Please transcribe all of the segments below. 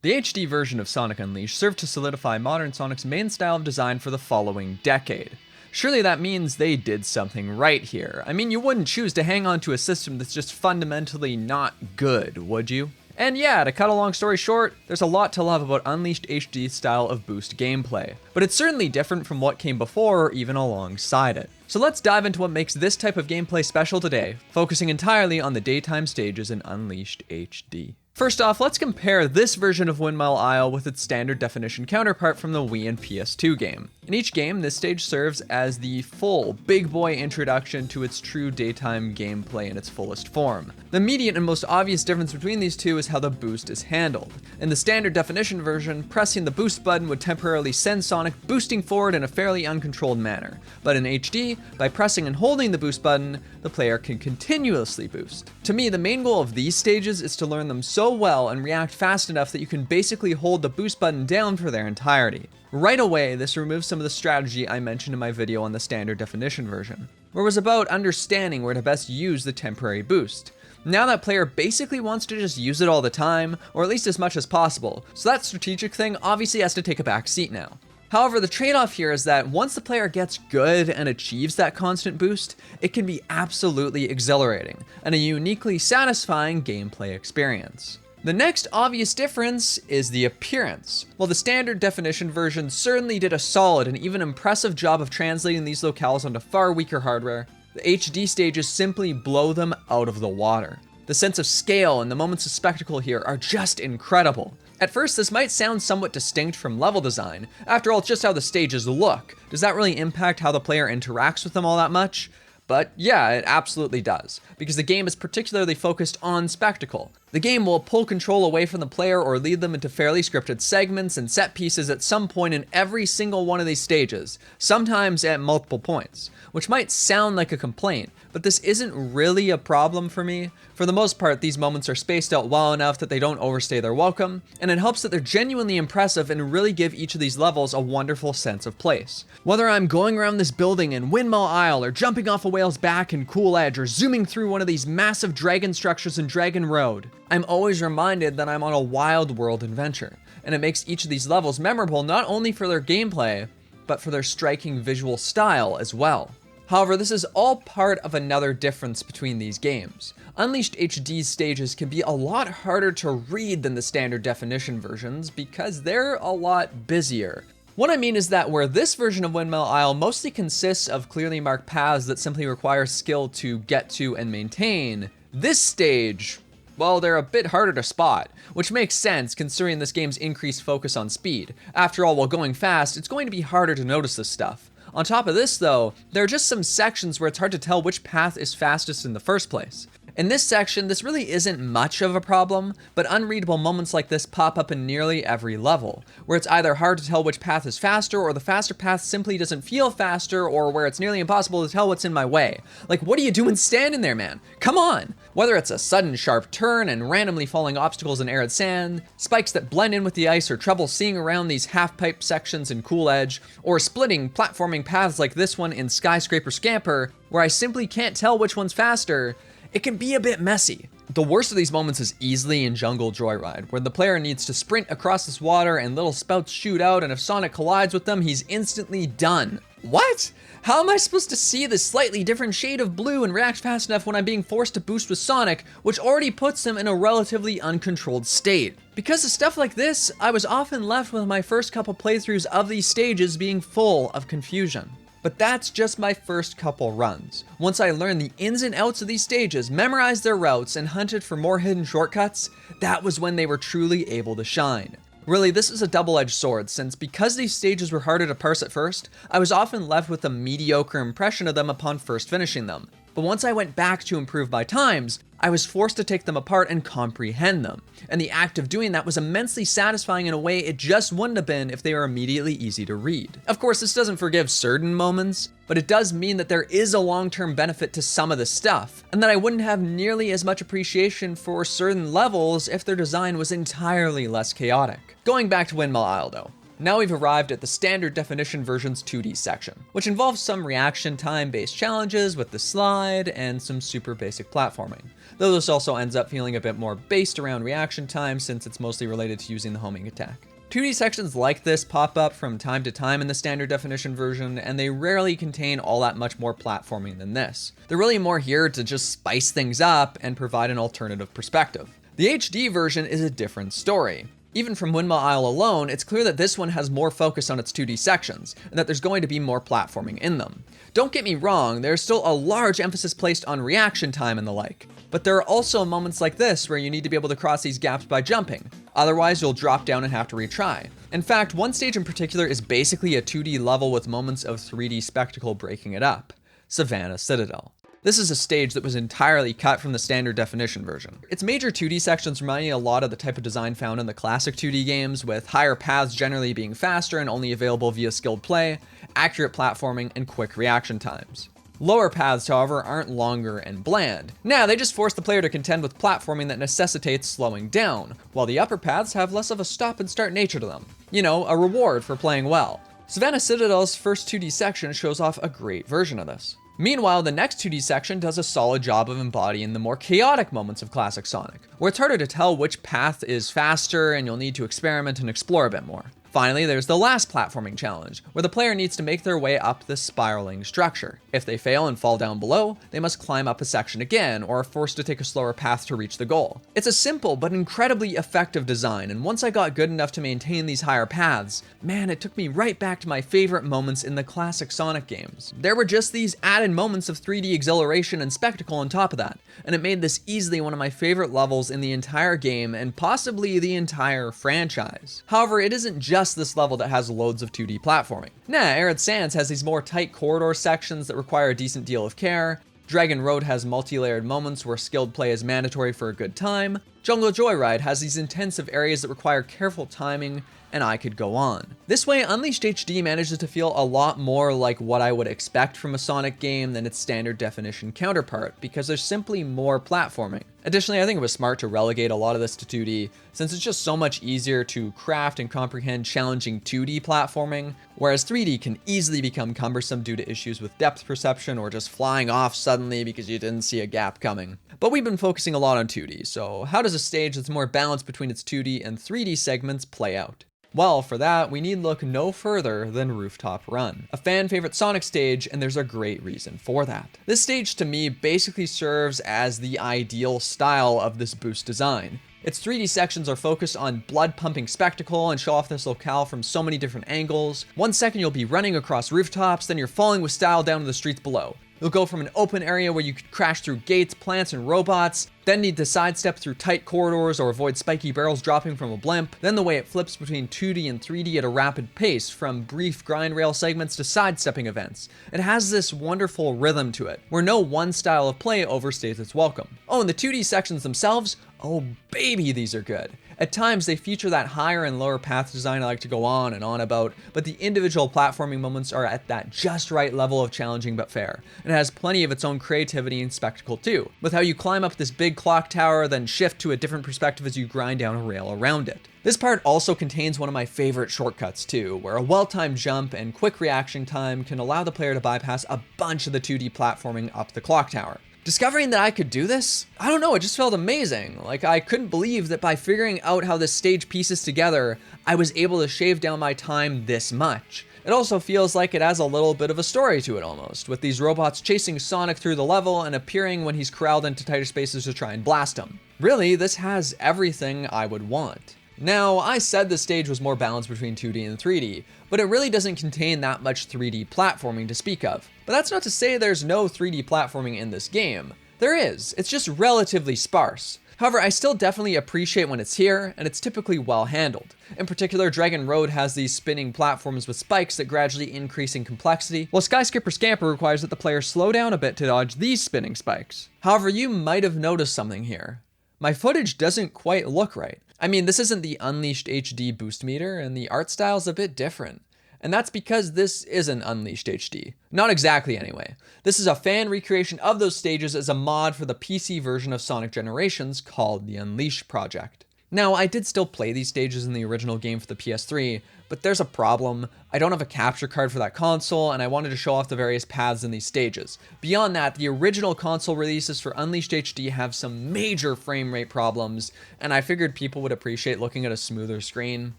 The HD version of Sonic Unleashed served to solidify modern Sonic's main style of design for the following decade. Surely that means they did something right here. I mean, you wouldn't choose to hang on to a system that's just fundamentally not good, would you? And yeah, to cut a long story short, there's a lot to love about Unleashed HD's style of boost gameplay, but it's certainly different from what came before or even alongside it. So let's dive into what makes this type of gameplay special today, focusing entirely on the daytime stages in Unleashed HD. First off, let's compare this version of Windmill Isle with its standard definition counterpart from the Wii and PS2 game. In each game, this stage serves as the full big boy introduction to its true daytime gameplay in its fullest form. The immediate and most obvious difference between these two is how the boost is handled. In the standard definition version, pressing the boost button would temporarily send Sonic boosting forward in a fairly uncontrolled manner. But in HD, by pressing and holding the boost button, the player can continuously boost. To me, the main goal of these stages is to learn them so well and react fast enough that you can basically hold the boost button down for their entirety. Right away, this removes some of the strategy I mentioned in my video on the standard definition version, where it was about understanding where to best use the temporary boost. Now that player basically wants to just use it all the time, or at least as much as possible, so that strategic thing obviously has to take a back seat now. However, the trade-off here is that once the player gets good and achieves that constant boost, it can be absolutely exhilarating, and a uniquely satisfying gameplay experience. The next obvious difference is the appearance. While the standard definition version certainly did a solid and even impressive job of translating these locales onto far weaker hardware, the HD stages simply blow them out of the water. The sense of scale and the moments of spectacle here are just incredible. At first, this might sound somewhat distinct from level design. After all, it's just how the stages look. Does that really impact how the player interacts with them all that much? But yeah, it absolutely does, because the game is particularly focused on spectacle. The game will pull control away from the player or lead them into fairly scripted segments and set pieces at some point in every single one of these stages, sometimes at multiple points, which might sound like a complaint, but this isn't really a problem for me. For the most part, these moments are spaced out well enough that they don't overstay their welcome, and it helps that they're genuinely impressive and really give each of these levels a wonderful sense of place. Whether I'm going around this building in Windmill Isle, or jumping off a whale's back in Cool Edge, or zooming through one of these massive dragon structures in Dragon Road, I'm always reminded that I'm on a wild world adventure, and it makes each of these levels memorable not only for their gameplay, but for their striking visual style as well. However, this is all part of another difference between these games. Unleashed HD's stages can be a lot harder to read than the standard definition versions because they're a lot busier. What I mean is that where this version of Windmill Isle mostly consists of clearly marked paths that simply require skill to get to and maintain, this stage, well, they're a bit harder to spot, which makes sense considering this game's increased focus on speed. After all, while going fast, it's going to be harder to notice this stuff. On top of this though, there are just some sections where it's hard to tell which path is fastest in the first place. In this section, this really isn't much of a problem, but unreadable moments like this pop up in nearly every level, where it's either hard to tell which path is faster, or the faster path simply doesn't feel faster, or where it's nearly impossible to tell what's in my way. Like, what are you doing standing there, man? Come on! Whether it's a sudden sharp turn and randomly falling obstacles in arid sand, spikes that blend in with the ice, or trouble seeing around these half-pipe sections in Cool Edge, or splitting platforming paths like this one in Skyscraper Scamper, where I simply can't tell which one's faster, it can be a bit messy. The worst of these moments is easily in Jungle Joyride, where the player needs to sprint across this water and little spouts shoot out, and if Sonic collides with them, he's instantly done. What? How am I supposed to see this slightly different shade of blue and react fast enough when I'm being forced to boost with Sonic, which already puts him in a relatively uncontrolled state? Because of stuff like this, I was often left with my first couple playthroughs of these stages being full of confusion. But that's just my first couple runs. Once I learned the ins and outs of these stages, memorized their routes, and hunted for more hidden shortcuts, that was when they were truly able to shine. Really, this is a double-edged sword, since because these stages were harder to parse at first, I was often left with a mediocre impression of them upon first finishing them. But once I went back to improve my times, I was forced to take them apart and comprehend them. And the act of doing that was immensely satisfying in a way it just wouldn't have been if they were immediately easy to read. Of course, this doesn't forgive certain moments, but it does mean that there is a long-term benefit to some of the stuff, and that I wouldn't have nearly as much appreciation for certain levels if their design was entirely less chaotic. Going back to Windmill Isle though. Now we've arrived at the standard definition version's 2D section, which involves some reaction time based challenges with the slide and some super basic platforming. Though this also ends up feeling a bit more based around reaction time since it's mostly related to using the homing attack. 2D sections like this pop up from time to time in the standard definition version, and they rarely contain all that much more platforming than this. They're really more here to just spice things up and provide an alternative perspective. The HD version is a different story. Even from Windmill Isle alone, it's clear that this one has more focus on its 2D sections, and that there's going to be more platforming in them. Don't get me wrong, there's still a large emphasis placed on reaction time and the like, but there are also moments like this where you need to be able to cross these gaps by jumping. Otherwise, you'll drop down and have to retry. In fact, one stage in particular is basically a 2D level with moments of 3D spectacle breaking it up. Savannah Citadel. This is a stage that was entirely cut from the standard definition version. Its major 2D sections remind me a lot of the type of design found in the classic 2D games, with higher paths generally being faster and only available via skilled play, accurate platforming, and quick reaction times. Lower paths, however, aren't longer and bland. Now, they just force the player to contend with platforming that necessitates slowing down, while the upper paths have less of a stop and start nature to them. You know, a reward for playing well. Savannah Citadel's first 2D section shows off a great version of this. Meanwhile, the next 2D section does a solid job of embodying the more chaotic moments of classic Sonic, where it's harder to tell which path is faster and you'll need to experiment and explore a bit more. Finally, there's the last platforming challenge, where the player needs to make their way up this spiraling structure. If they fail and fall down below, they must climb up a section again, or are forced to take a slower path to reach the goal. It's a simple but incredibly effective design, and once I got good enough to maintain these higher paths, man, it took me right back to my favorite moments in the classic Sonic games. There were just these added moments of 3D exhilaration and spectacle on top of that, and it made this easily one of my favorite levels in the entire game and possibly the entire franchise. However, it isn't just this level that has loads of 2D platforming. Arid Sands has these more tight corridor sections that require a decent deal of care. Dragon Road has multi-layered moments where skilled play is mandatory for a good time. Jungle Joyride has these intensive areas that require careful timing, and I could go on. This way, Unleashed HD manages to feel a lot more like what I would expect from a Sonic game than its standard definition counterpart, because there's simply more platforming. Additionally, I think it was smart to relegate a lot of this to 2D, since it's just so much easier to craft and comprehend challenging 2D platforming, whereas 3D can easily become cumbersome due to issues with depth perception or just flying off suddenly because you didn't see a gap coming. But we've been focusing a lot on 2D, so how does a stage that's more balanced between its 2D and 3D segments play out? Well, for that, we need look no further than Rooftop Run, a fan favorite Sonic stage, and there's a great reason for that. This stage to me basically serves as the ideal style of this boost design. Its 3D sections are focused on blood-pumping spectacle and show off this locale from so many different angles. 1 second you'll be running across rooftops, then you're falling with style down to the streets below. You'll go from an open area where you could crash through gates, plants, and robots, then need to sidestep through tight corridors or avoid spiky barrels dropping from a blimp, then the way it flips between 2D and 3D at a rapid pace, from brief grind rail segments to sidestepping events. It has this wonderful rhythm to it, where no one style of play overstays its welcome. Oh, and the 2D sections themselves? Oh baby, these are good. At times, they feature that higher and lower path design I like to go on and on about, but the individual platforming moments are at that just right level of challenging but fair. And it has plenty of its own creativity and spectacle too, with how you climb up this big clock tower, then shift to a different perspective as you grind down a rail around it. This part also contains one of my favorite shortcuts too, where a well-timed jump and quick reaction time can allow the player to bypass a bunch of the 2D platforming up the clock tower. Discovering that I could do this, I don't know, it just felt amazing. Like, I couldn't believe that by figuring out how this stage pieces together, I was able to shave down my time this much. It also feels like it has a little bit of a story to it almost, with these robots chasing Sonic through the level and appearing when he's corralled into tighter spaces to try and blast him. Really, this has everything I would want. Now, I said the stage was more balanced between 2D and 3D, but it really doesn't contain that much 3D platforming to speak of. But that's not to say there's no 3D platforming in this game. There is, it's just relatively sparse. However, I still definitely appreciate when it's here, and it's typically well handled. In particular, Dragon Road has these spinning platforms with spikes that gradually increase in complexity, while Skyscraper Scamper requires that the player slow down a bit to dodge these spinning spikes. However, you might have noticed something here. My footage doesn't quite look right. I mean, this isn't the Unleashed HD boost meter, and the art style's a bit different. And that's because this isn't Unleashed HD. Not exactly anyway. This is a fan recreation of those stages as a mod for the PC version of Sonic Generations called the Unleash Project. Now, I did still play these stages in the original game for the PS3, but there's a problem. I don't have a capture card for that console, and I wanted to show off the various paths in these stages. Beyond that, the original console releases for Unleashed HD have some major frame rate problems, and I figured people would appreciate looking at a smoother screen.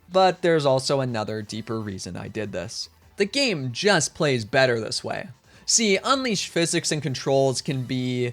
But there's also another deeper reason I did this. The game just plays better this way. See, Unleashed physics and controls can be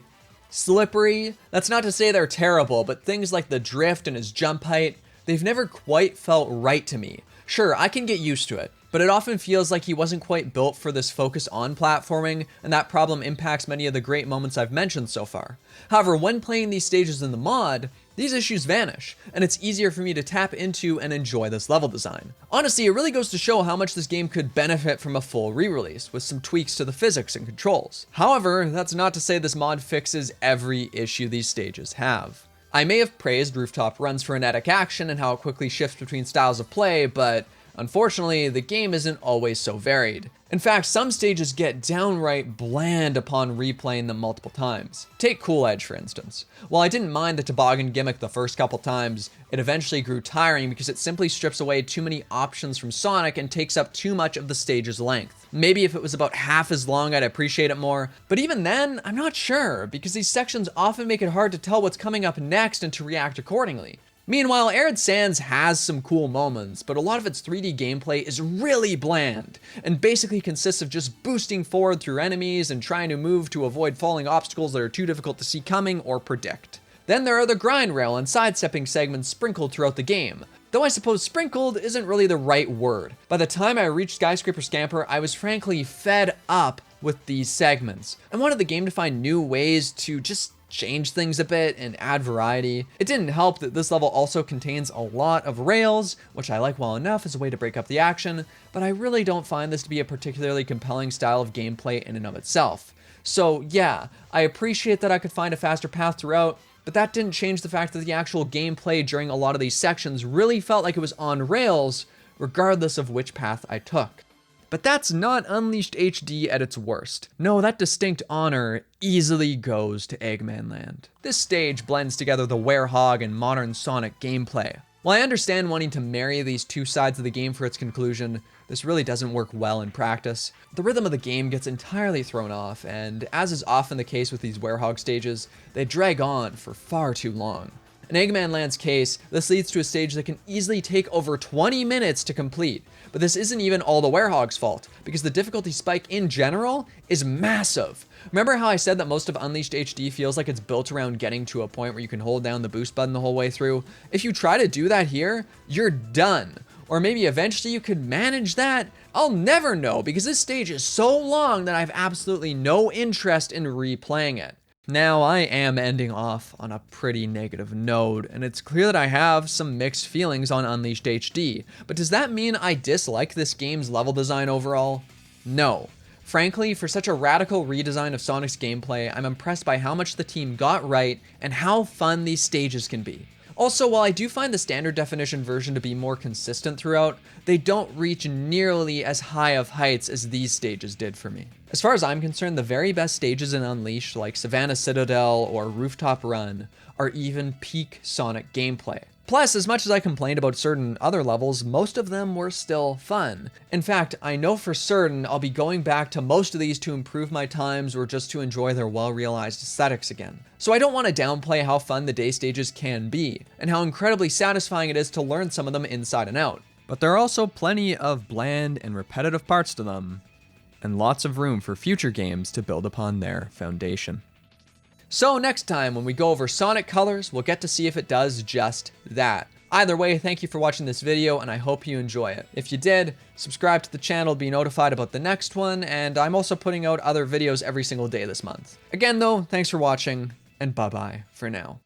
slippery. That's not to say they're terrible, but things like the drift and his jump height, they've never quite felt right to me. Sure, I can get used to it, but it often feels like he wasn't quite built for this focus on platforming, and that problem impacts many of the great moments I've mentioned so far. However, when playing these stages in the mod, these issues vanish, and it's easier for me to tap into and enjoy this level design. Honestly, it really goes to show how much this game could benefit from a full re-release, with some tweaks to the physics and controls. However, that's not to say this mod fixes every issue these stages have. I may have praised Rooftop Run's frenetic action and how it quickly shifts between styles of play, but unfortunately, the game isn't always so varied. In fact, some stages get downright bland upon replaying them multiple times. Take Cool Edge, for instance. While I didn't mind the toboggan gimmick the first couple times, it eventually grew tiring because it simply strips away too many options from Sonic and takes up too much of the stage's length. Maybe if it was about half as long, I'd appreciate it more, but even then, I'm not sure, because these sections often make it hard to tell what's coming up next and to react accordingly. Meanwhile, Arid Sands has some cool moments, but a lot of its 3D gameplay is really bland, and basically consists of just boosting forward through enemies and trying to move to avoid falling obstacles that are too difficult to see coming or predict. Then there are the grind rail and sidestepping segments sprinkled throughout the game, though I suppose sprinkled isn't really the right word. By the time I reached Skyscraper Scamper, I was frankly fed up with these segments. I wanted the game to find new ways to just change things a bit and add variety. It didn't help that this level also contains a lot of rails, which I like well enough as a way to break up the action, but I really don't find this to be a particularly compelling style of gameplay in and of itself. So yeah, I appreciate that I could find a faster path throughout, but that didn't change the fact that the actual gameplay during a lot of these sections really felt like it was on rails, regardless of which path I took. But that's not Unleashed HD at its worst. No, that distinct honor easily goes to Eggmanland. This stage blends together the Werehog and modern Sonic gameplay. While I understand wanting to marry these two sides of the game for its conclusion, this really doesn't work well in practice. The rhythm of the game gets entirely thrown off, and as is often the case with these Werehog stages, they drag on for far too long. In Eggmanland's case, this leads to a stage that can easily take over 20 minutes to complete. But this isn't even all the Werehog's fault, because the difficulty spike in general is massive. Remember how I said that most of Unleashed HD feels like it's built around getting to a point where you can hold down the boost button the whole way through? If you try to do that here, you're done. Or maybe eventually you could manage that? I'll never know, because this stage is so long that I have absolutely no interest in replaying it. Now, I am ending off on a pretty negative note, and it's clear that I have some mixed feelings on Unleashed HD, but does that mean I dislike this game's level design overall? No. Frankly, for such a radical redesign of Sonic's gameplay, I'm impressed by how much the team got right and how fun these stages can be. Also, while I do find the standard definition version to be more consistent throughout, they don't reach nearly as high of heights as these stages did for me. As far as I'm concerned, the very best stages in Unleashed, like Savannah Citadel or Rooftop Run, are even peak Sonic gameplay. Plus, as much as I complained about certain other levels, most of them were still fun. In fact, I know for certain I'll be going back to most of these to improve my times or just to enjoy their well-realized aesthetics again. So I don't want to downplay how fun the day stages can be, and how incredibly satisfying it is to learn some of them inside and out. But there are also plenty of bland and repetitive parts to them, and lots of room for future games to build upon their foundation. So next time when we go over Sonic Colors, we'll get to see if it does just that. Either way, thank you for watching this video, and I hope you enjoy it. If you did, subscribe to the channel to be notified about the next one, and I'm also putting out other videos every single day this month. Again though, thanks for watching, and bye-bye for now.